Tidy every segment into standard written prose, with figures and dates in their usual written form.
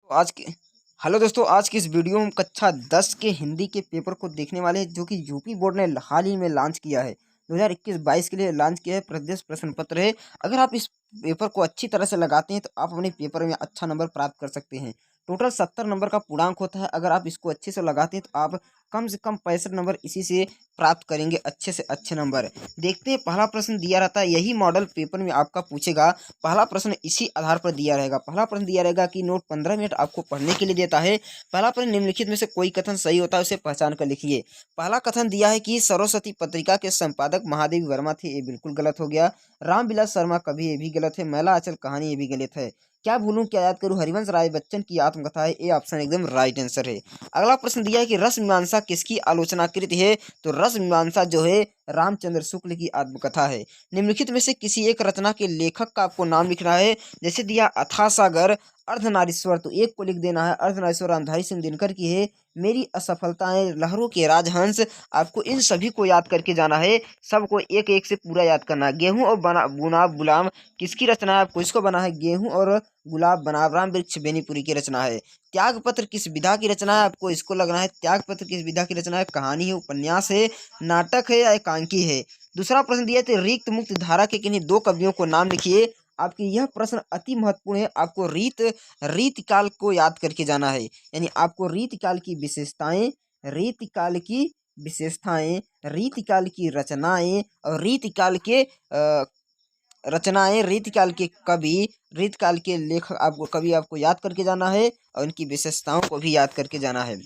आज के हेलो दोस्तों, आज की इस वीडियो में हम कक्षा 10 के हिंदी के पेपर को देखने वाले हैं, जो कि यूपी बोर्ड ने हाल ही में लॉन्च किया है। 2021-22 के लिए लॉन्च किया है प्रदेश प्रश्न पत्र है। अगर आप इस पेपर को अच्छी तरह से लगाते हैं तो आप अपने पेपर में अच्छा नंबर प्राप्त कर सकते हैं। टोटल 70 नंबर का पूर्णांक होता है। अगर आप इसको अच्छे से लगाते हैं तो आप कम से कम 65 नंबर इसी से प्राप्त करेंगे, अच्छे से अच्छे नंबर। देखते हैं, पहला प्रश्न दिया रहता है, यही मॉडल पेपर में आपका पूछेगा। पहला प्रश्न इसी आधार पर दिया रहेगा। पहला प्रश्न दिया रहेगा कि नोट 15 मिनट आपको पढ़ने के लिए देता है। पहला प्रश्न, निम्नलिखित में से कोई कथन सही होता है उसे पहचान कर लिखिए। पहला कथन दिया है कि सरस्वती पत्रिका के संपादक महादेवी वर्मा थे, ये बिल्कुल गलत हो गया। रामविलास शर्मा कवि, ये भी गलत है। मैला आंचल कहानी, ये भी गलत है। क्या भूलूं क्या याद करूं, हरिवंश राय बच्चन की आत्मकथा है, ये ऑप्शन एकदम राइट आंसर है। अगला प्रश्न दिया है कि रस मीमांसा किसकी आलोचनाकृत है, तो रस मीमांसा जो है रामचंद्र शुक्ल की आत्मकथा है। निम्नलिखित में से किसी एक रचना के लेखक का आपको नाम लिखना है। जैसे दिया अथासागर, अर्धनारीश्वर, तो एक को लिख देना है। अर्धनारीश्वर रामधारी सिंह दिनकर की है। मेरी असफलताएं, लहरों के राजहंस, आपको इन सभी को याद करके जाना है। सबको एक एक से पूरा याद करना है। गेहूं और बना गुलाब गुलाम किसकी रचना है, आपको इसको बना है। गेहूं और गुलाब बनाम राम वृक्ष बेनीपुरी की रचना है। त्यागपत्र किस विधा की रचना है, आपको इसको लगना है। त्यागपत्र किस विधा की रचना है, कहानी है, उपन्यास है, नाटक है या एकांकी है। दूसरा प्रश्न दिया था, रिक्त मुक्त धारा के किन्हीं दो कवियों को नाम लिखिए। आपके यह प्रश्न अति महत्वपूर्ण है। आपको रीतिकाल को याद करके जाना है। यानी आपको रीतिकाल की विशेषताएं, रीतिकाल की विशेषताएं, रीतिकाल की रचनाएं और रीतिकाल के कवि, रीतिकाल के लेखक, आपको कवि आपको याद करके जाना है और उनकी विशेषताओं को भी याद करके जाना है।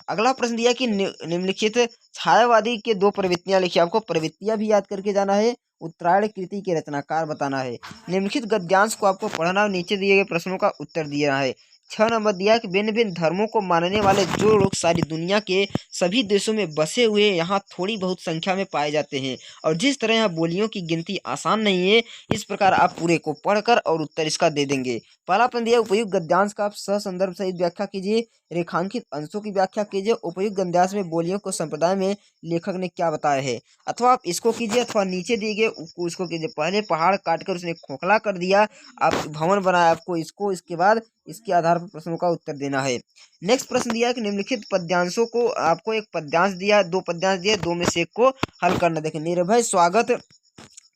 अगला प्रश्न दिया कि निम्नलिखित छायावादी के दो प्रवृत्तियां लिखिए। आपको प्रवृत्तियां भी याद करके जाना है। उत्तरायण कृति के रचनाकार बताना है। निम्नलिखित गद्यांश को आपको पढ़ना और नीचे दिए गए प्रश्नों का उत्तर दिया है। 6 नंबर दिया है कि भिन्न भिन्न धर्मों को मानने वाले जो लोग सारी दुनिया के सभी देशों में बसे हुए यहाँ थोड़ी बहुत संख्या में पाए जाते हैं, और जिस तरह यहाँ बोलियों की गिनती आसान नहीं है, इस प्रकार आप पूरे को पढ़कर और उत्तर इसका दे देंगे। पहला प्रश्न दिया, उपयुक्त गद्यांश का आप सह-संदर्भ सहित व्याख्या कीजिए। रेखांकित अंशों की व्याख्या कीजिए। उपयुक्त गद्यांश में बोलियों को संप्रदाय में लेखक ने क्या बताया है। अथवा आप इसको कीजिए अथवा नीचे दिए गए उसको कीजिए। पहले पहाड़ काटकर उसने खोखला कर दिया, आप भवन बनाया, आपको इसको इसके बाद इसके आधार पर प्रश्नों का उत्तर देना है। नेक्स्ट प्रश्न दिया है कि निम्नलिखित पद्यांशों को, आपको एक पद्यांश दिया, दो पद्यांश दिए, दो में से एक को हल करना। देखें, निर्भय स्वागत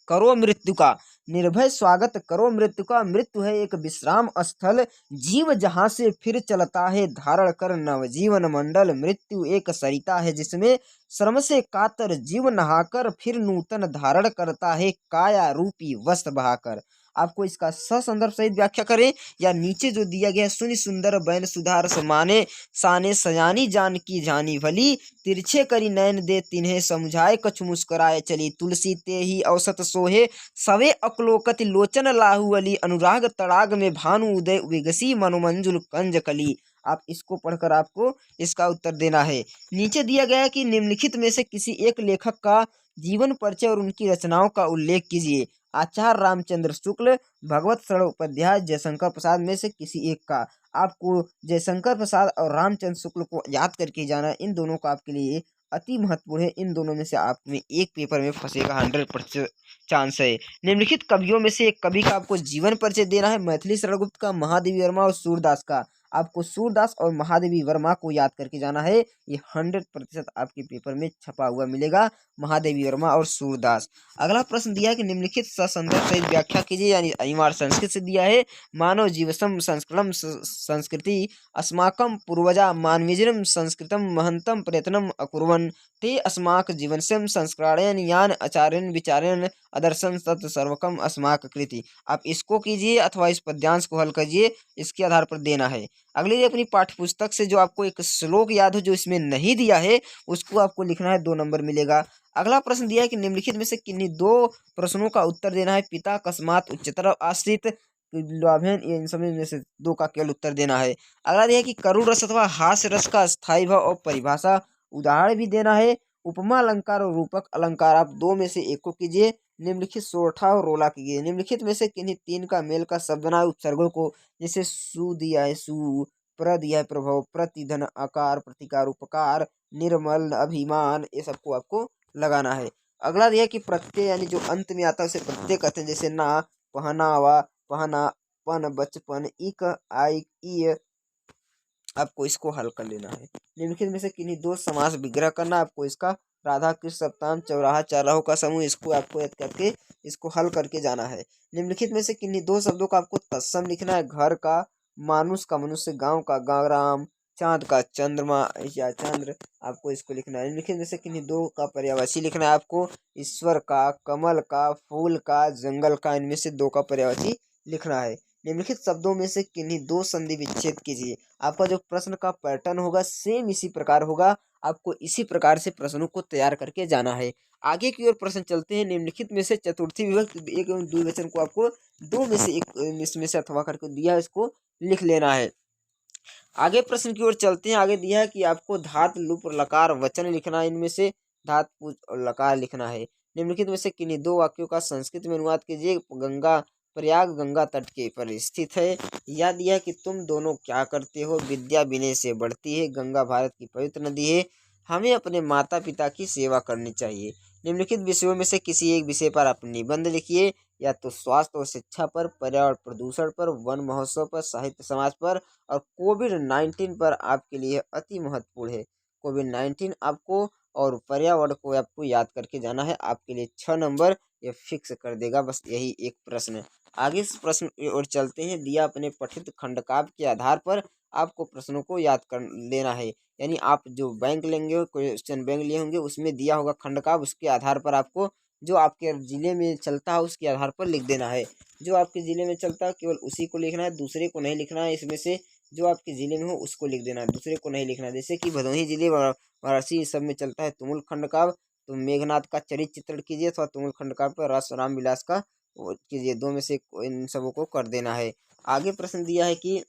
करो मृत्यु का, निर्भय स्वागत करो मृत्यु का, मृत्यु है एक विश्राम स्थल, जीव जहां से फिर चलता है धारण कर नवजीवन मंडल, मृत्यु एक सरिता है जिसमें श्रम से कातर जीव नहाकर फिर नूतन धारण करता है काया रूपी वस्त्र बहाकर। आपको इसका ससंदर्भ सहित व्याख्या करें, या नीचे जो दिया गया है, सुनि सुंदर बैन सुधार समाने, साने सयानी जान की जानी भली, तिरछे करी नैन दे तिन्हें समझाए, कछु मुस्कुराए चली तुलसी ते ही औसत सोहे, सवे अकलोकति लोचन लाहु अली, अनुराग तड़ाग में भानु उदय विगसी मनोमंजुल कंज कली। आप इसको पढ़कर आपको इसका उत्तर देना है। नीचे दिया गया है कि निम्नलिखित में से किसी एक लेखक का जीवन परिचय और उनकी रचनाओं का उल्लेख कीजिए। आचार्य रामचंद्र शुक्ल, भगवत शरण उपाध्याय, जयशंकर प्रसाद में से किसी एक का। आपको जयशंकर प्रसाद और रामचंद्र शुक्ल को याद करके जाना है। इन दोनों का आपके लिए अति महत्वपूर्ण है। इन दोनों में से आप में एक पेपर में फंसेगा, 100% चांस है। निम्नलिखित कवियों में से एक कवि का आपको जीवन परिचय देना है। मैथिली शरण गुप्त का, महादेवी वर्मा और सूरदास का। आपको सूरदास और महादेवी वर्मा को याद करके जाना है। ये 100% आपके पेपर में छपा हुआ मिलेगा, महादेवी वर्मा और सूरदास। अगला प्रश्न दिया है कि निम्नलिखित ससंदर्भ सहित व्याख्या कीजिए, यानी अनिवार्य संस्कृत से दिया है। मानव जीवसम संस्कृतम संस्कृति अस्माकं पूर्वजा मानवीजनम संस्कृतम महंतम प्रयत्नम अकुर्वन्, ते अस्माक जीवनस्यम संस्कारेण यान आचार्यन विचारेण अदर्शन तत् सर्वकम अस्माक कृति। आप इसको कीजिए अथवा इस पद्यांश को हल कीजिए, इसके आधार पर देना है। अगली अपनी पाठ्य पुस्तक से जो आपको एक श्लोक याद हो जो इसमें नहीं दिया है, उसको आपको लिखना है, 2 नंबर मिलेगा। अगला प्रश्न दिया है कि निम्नलिखित में से किन्हीं दो प्रश्नों का उत्तर देना है। पिता अकस्मात उच्चतर आश्रित, लाभेन, इन सभी में से 2 का केवल उत्तर देना है। अगला दिया है कि करुण रस अथवा हास्य रस का स्थायी भाव और परिभाषा, उदाहरण भी देना है। उपमा अलंकार और रूपक अलंकार, आप 2 में से एक को कीजिए। निम्नलिखित सोरठा और रोला कीजिए। निम्नलिखित में से किन्हीं 3 का मेल का शब्द बनाए उपसर्गों को, जैसे सु दिया है सु, प्र दिया है प्रभव, प्रतिधन आकार प्रतिकार उपकार, निर्मल अभिमान, ये सबको आपको लगाना है। अगला दिया कि प्रत्यय, यानी जो अंत में आता है उसे प्रत्यय कहते हैं। जैसे ना, पहनावा, पहना, पन, बचपन, इक, आई, इ, आपको इसको हल कर लेना है। निम्नलिखित में से किन्हीं दो समास विग्रह करना आपको इसका। राधा कृष्ण सप्ताह चौराहा चाराहों का समूह, इसको आपको याद करके इसको हल करके जाना है। निम्नलिखित में से किन्हीं दो शब्दों का आपको तत्सम लिखना है। घर का मानुष का मनुष्य, गांव का ग्राम, चांद का चंद्रमा या चंद्र, आपको इसको लिखना है। निम्नलिखित में से किन्हीं दो का पर्यायवाची लिखना है आपको। ईश्वर का, कमल का, फूल का, जंगल का, इनमें से दो का पर्यायवाची लिखना है। निम्नलिखित शब्दों में से किन्हीं दो संधि विच्छेद कीजिए। आपका जो प्रश्न का पैटर्न होगा सेम इसी प्रकार होगा। आपको इसी प्रकार से प्रश्नों को तैयार करके जाना है। आगे की ओर प्रश्न चलते हैं। निम्नलिखित में से चतुर्थी विभक्ति एक एवं द्विवचन को आपको दो में से एक इसमें से अथवा करके दिया है, इसको लिख लेना है। आगे प्रश्न की ओर चलते हैं। आगे दिया है कि आपको धातु लुप लकार वचन लिखना है। इनमें से धातु पुज और लकार लिखना है। निम्नलिखित में से किन्हीं दो वाक्यों का संस्कृत में अनुवाद कीजिए। प्रयाग गंगा तट के पर स्थित है। यह दिया कि तुम दोनों क्या करते हो। विद्या विनय से बढ़ती है। गंगा भारत की पवित्र नदी है। हमें अपने माता पिता की सेवा करनी चाहिए। निम्नलिखित विषयों में से किसी एक विषय पर आप निबंध लिखिए। या तो स्वास्थ्य और शिक्षा पर, पर्यावरण प्रदूषण पर, वन महोत्सव पर, साहित्य समाज पर और कोविड-19 पर आपके लिए अति महत्वपूर्ण है। कोविड-19 आपको और पर्यावरण को आपको याद करके जाना है। आपके लिए 6 नंबर ये फिक्स कर देगा, बस यही एक प्रश्न। आगे इस प्रश्न की ओर चलते हैं। दिया अपने पठित खंडकाव्य के आधार पर आपको प्रश्नों को याद कर लेना है। यानी आप जो बैंक लेंगे, क्वेश्चन बैंक लिए होंगे, उसमें दिया होगा खंडकाव्य, उसके आधार पर आपको जो आपके ज़िले में चलता है उसके आधार पर लिख देना है। जो आपके ज़िले में चलता है केवल उसी को लिखना है, दूसरे को नहीं लिखना है। इसमें से जो आपके ज़िले में हो उसको लिख देना है, दूसरे को नहीं लिखना है। जैसे कि भदोही ज़िले वाराणसी इस सब में चलता है तुमुल खंड काव्य, तो मेघनाथ का चरित्र चित्रण कीजिए अथवा तुमुल खंड काव्य पर रस राम विलास का वो कीजिए। दो में से इन सबों को कर देना है। आगे प्रश्न दिया है कि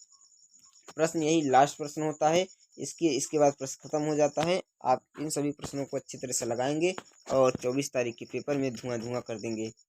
प्रश्न यही लास्ट प्रश्न होता है। इसके बाद प्रश्न खत्म हो जाता है। आप इन सभी प्रश्नों को अच्छी तरह से लगाएंगे और 24 तारीख के पेपर में धुआं धुआं कर देंगे।